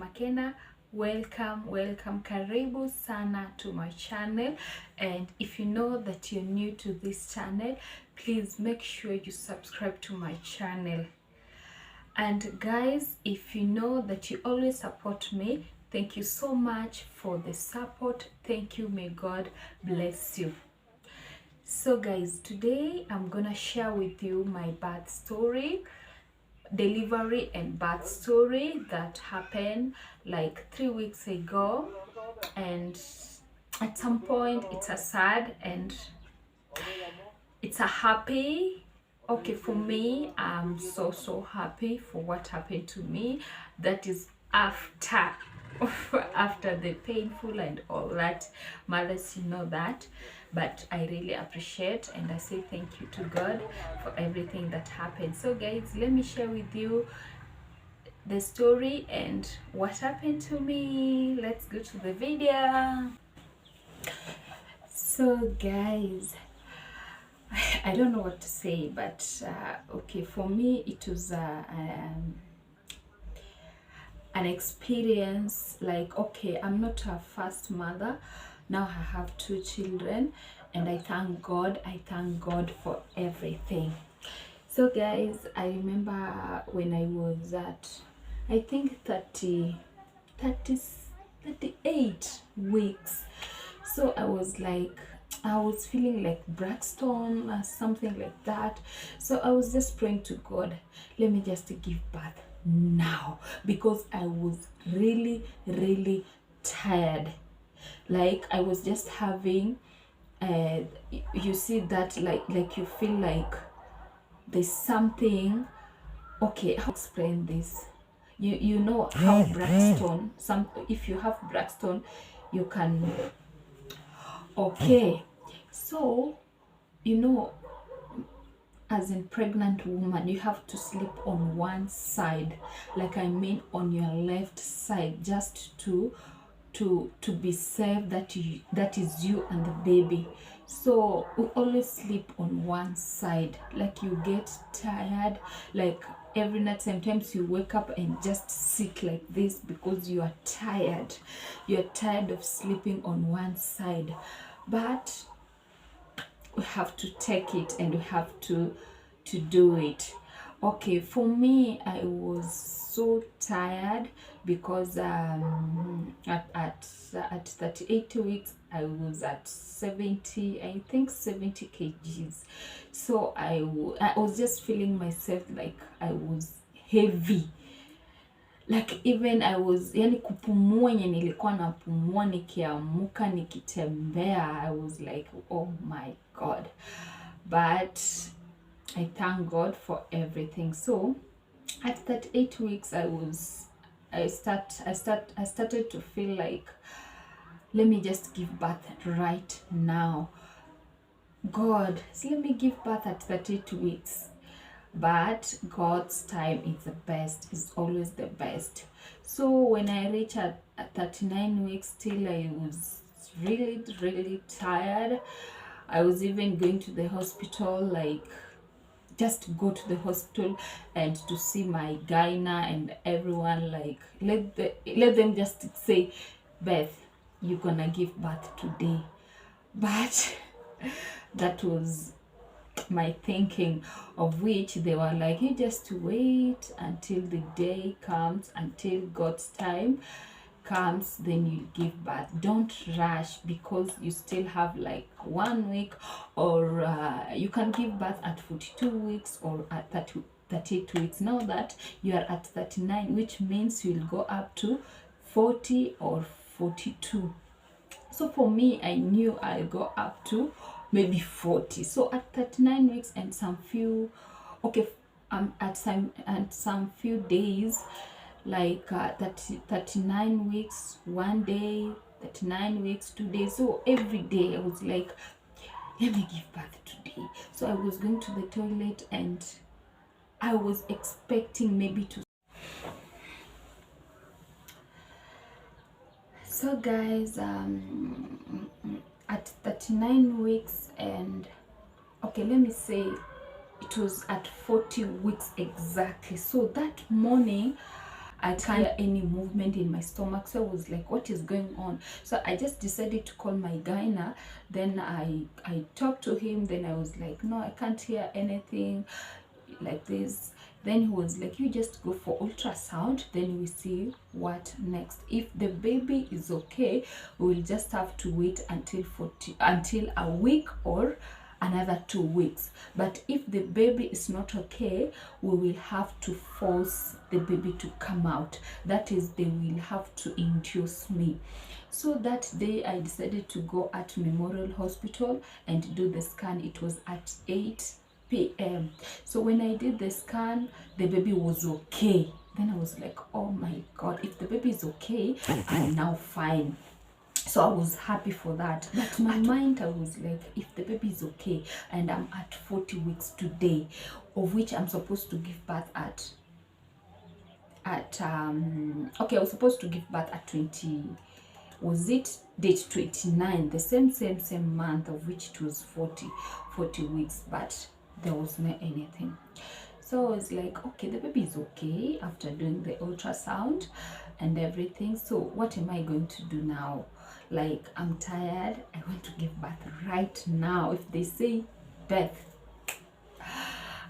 Makena. Welcome, karibu sana to my channel. And if you know that you're new to this channel, please make sure you subscribe to my channel. And guys, if you know that you always support me, thank you so much for the support. Thank you. May God bless you. So guys, today I'm gonna share with you my birth story, delivery and birth story that happened like 3 weeks ago. And at some point it's a sad and it's a happy. Okay, for me, I'm so happy for what happened to me. That is after after the painful and all that. Mothers, you know that. But I really appreciate and I say thank you to God for everything that happened. So guys, let me share with you the story and what happened to me. Let's go to the video. So guys, I don't know what to say, but okay, for me it was an experience. Like, okay, I'm not a first mother. Now I have 2 children and I thank God for everything. So guys, I remember when I was at, I think 38 weeks. So I was feeling like Braxton or something like that. So I was just praying to God, let me just give birth now, because I was really tired. Like, I was just having you see that like you feel like there's something. Okay, how to explain this? You know how Braxton, if you have Braxton, you can. Okay, so you know, as a pregnant woman, you have to sleep on one side, like I mean on your left side, just to be safe that is you and the baby. So we always sleep on one side, like you get tired, like every night. Sometimes you wake up and just sit like this because you are tired. You're tired of sleeping on one side, but we have to take it and we have to do it. Okay, for me, I was so tired because at 38 weeks I was at 70, I think 70 kgs. So I was just feeling myself like I was heavy, like even I was, yani kupumua yenye nilikuwa napumua nikiamuka nikitembea, I was like, oh my God. But I thank God for everything. So at 38 weeks I started to feel like, let me just give birth right now. God, so let me give birth at 38 weeks. But God's time is the best, is always the best. So when I reached at 39 weeks, still I was really tired. I was even going to the hospital, like just to go to the hospital and to see my gyna and everyone, like let them just say, Beth, you're gonna give birth today. But that was my thinking, of which they were like, you just wait until the day comes, until God's time comes, then you give birth. Don't rush, because you still have like 1 week, or you can give birth at 42 weeks or at 38 weeks. Now that you are at 39, which means you'll go up to 40 or 42. So for me, I knew I'll go up to maybe 40. So at 39 weeks and some few, okay, at some few days, like 39 weeks 1 day, 39 weeks 2 days. So every day I was like, let me give birth today. So I was going to the toilet and I was expecting maybe to. So guys, at 39 weeks and, okay, let me say it was at 40 weeks exactly. So that morning I can't hear any movement in my stomach. So I was like, what is going on? So I just decided to call my gyna. Then I talked to him. Then I was like, no, I can't hear anything like this. Then he was like, you just go for ultrasound, then we see what next. If the baby is okay, we'll just have to wait until a week or another 2 weeks. But if the baby is not okay, we will have to force the baby to come out. That is, they will have to induce me. So that day I decided to go at Memorial Hospital and do the scan. It was at 8 p.m. So when I did the scan, the baby was okay. Then I was like, oh my God, if the baby is okay, I'm now fine. So I was happy for that. But my mind, I was like, if the baby is okay and I'm at 40 weeks today, of which I'm supposed to give birth at okay, I was supposed to give birth at 20, was it date 29, the same month, of which it was 40 weeks, but there was not anything. So I was like, okay, the baby is okay after doing the ultrasound and everything. So what am I going to do now? Like, I'm tired, I want to give birth right now. If they say death,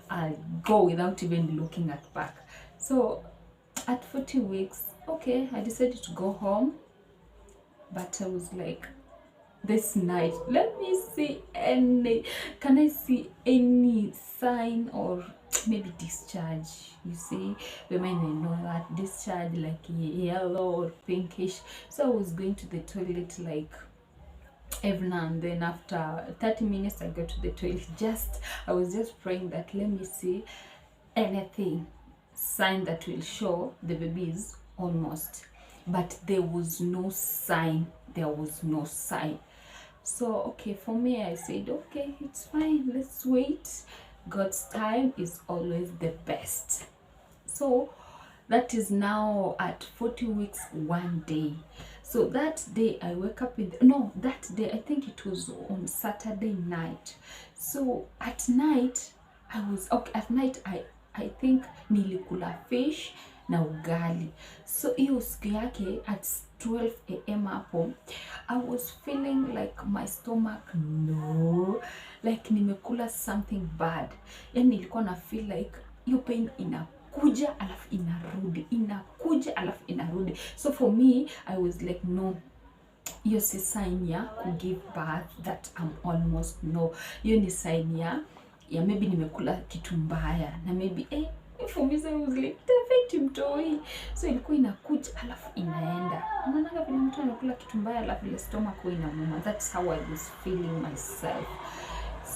I'll go without even looking at back. So at 40 weeks, okay, I decided to go home. But I was like, this night, let me see can I see any sign or maybe discharge? You see, women, they know that discharge, like yellow or pinkish. So I was going to the toilet like every now and then. After 30 minutes I go to the toilet. I was just praying that let me see anything, sign that will show the baby is almost. But there was no sign. So okay, for me, I said, okay, it's fine, let's wait. God's time is always the best. So that is now at 40 weeks 1 day. So that day I wake up with, no, that day I think it was on Saturday night. So at night I was okay. At night I think nilikula fish na ugali. So hiyo siku yake at 12 a.m. hapo, I was feeling like my stomach, no, like nimekula something bad. Yani nilikuwa na feel like hiyo pain inakuja alafu inarudi, inakuja alafu inarudi. So for me, I was like, no, hiyo si sign ya ku give birth that I'm almost, no. Hiyo ni sign ya maybe nimekula kitu mbaya na maybe for me, so I was like, perfect mtoi. So ilikuwa inakuja alafu inaenda. Unaona vile mtu anakula kitu mbaya alafu ile stomach inamuuma. That's how I was feeling myself.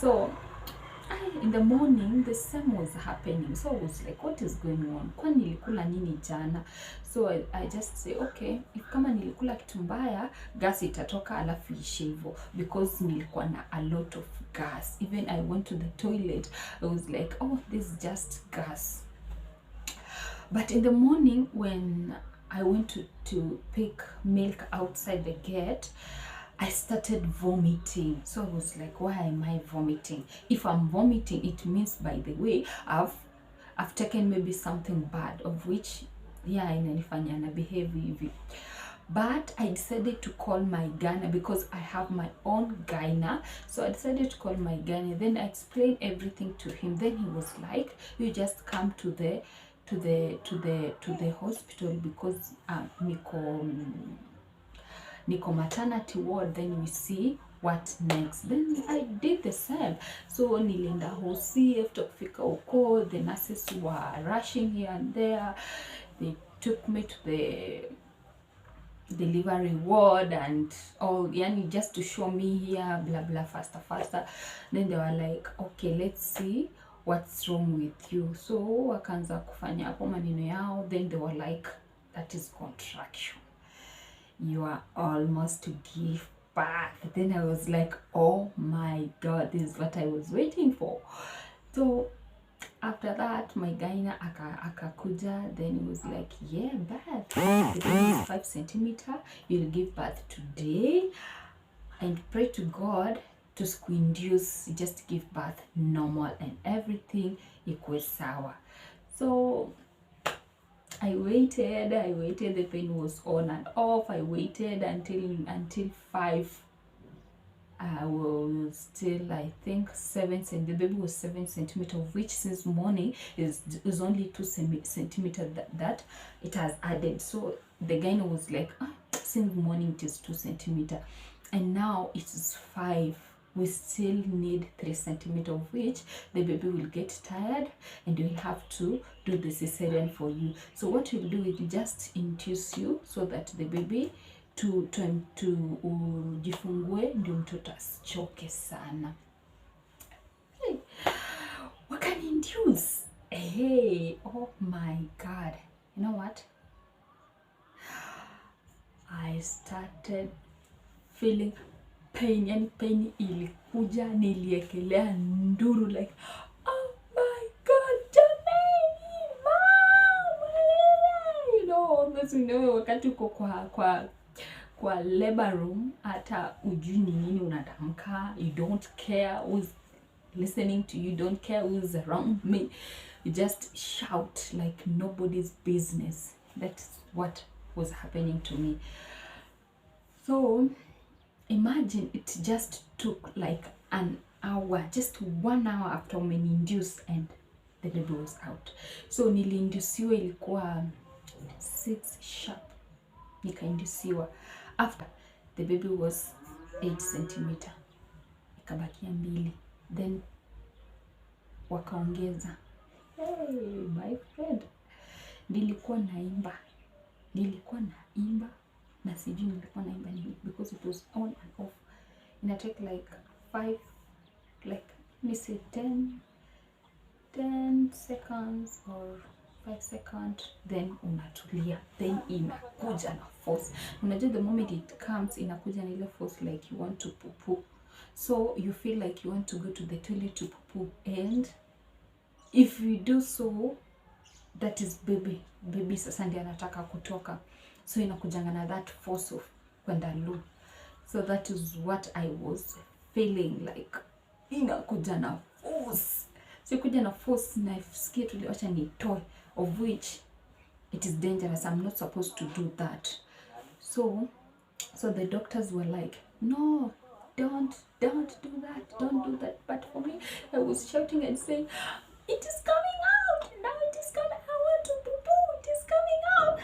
So in the morning the same was happening. So I was like, what is going on? Kwani nilikula nini jana? So I just say, okay, if kama nilikula kitu mbaya, gas itatoka alafu ishe hivyo, because nilikuwa na a lot of gas. Even I went to the toilet, I was like, oh, this is just gas. But in the morning when I went to pick milk outside the gate, I started vomiting. So I was like, why am I vomiting? If I'm vomiting, it means, by the way, I've taken maybe something bad, of which, yeah, inanifanya na behave hivi. But I decided to call my gyna because I have my own gyna. So I decided to call my gyna. Then I explained everything to him. Then he was like, you just come to the hospital because niko maternity ward, then we see what next. Then I did the same. So nilienda hosi. After kufika uko, the nurses were rushing here and there. They took me to the delivery ward and all, yani just to show me here, blah blah, faster. Then they were like, okay, let's see what's wrong with you. So wakaanza kufanya hapo maneno yao. Then they were like, that is contraction, you are almost to give birth. Then I was like, oh my God, this is what I was waiting for. So after that my gyna akakuja. Then he was like, yeah, birth, the baby is 5 centimeter, you'll give birth today and pray to God to induce, just give birth normal and everything equals sawa. So I waited, the pain was on and off. I waited until 5. I was still, I think, 7 cm. The baby was 7 centimeter, of which since morning is only 2 centimeter that it has added. So the gyno was like, since morning it is 2 centimeter, and now it is 5. We still need 3 centimeter, of which the baby will get tired and we'll have to do the cesarean for you. So what we'll do is just induce you so that the baby ujifungue ndio mtoto asichoke sana. Hey, wakaniinduce. Hey, oh my God. You know what? I started feeling pain. Yani pain ilikuja, niliekelea nduru like, oh my God, jamani, mama. You know, this, you know, wakati uko kwa labor room, hata ujui ni nini unatamka, you don't care who's listening to you, don't care who's around me, you just shout like nobody's business. That's what was happening to me. So imagine it just took like an hour, just 1 hour after umeniinduce and the baby was out. So niliindusiwa ilikuwa 6 sharp, nikaindusiwa. After the baby was 8 centimeter, ikabakia 2, then wakaongeza. Hey my friend, nilikuwa naimba na sijui nilikuwa naimba nini, because it was on and off. Ina take like 5, like let me say 10 seconds or 5 seconds, then unatulia, then inakuja na force. Unajua the moment it comes, inakuja na ile force like you want to poo. So you feel like you want to go to the toilet to poo, and if you do so, that is baby sasa ndiye anataka kutoka. So inakujanga na that force of kwenda low. So that is what I was feeling like, inakuja na force. So kuja na force, na sikia tuliacha nitoe, of which it is dangerous. I'm not supposed to do that. So the doctors were like, no, don't do that, don't do that. But for me, I was shouting and saying, it is coming out, now it is coming, I want to poo, it is coming out.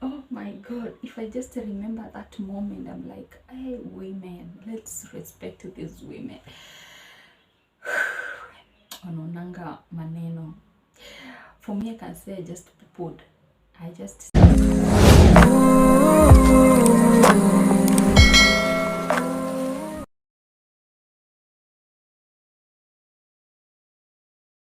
Oh my God, if I just remember that moment, I'm like, hey women, let's respect these women. Ononanga maneno. For me, I can say I just pooed. I just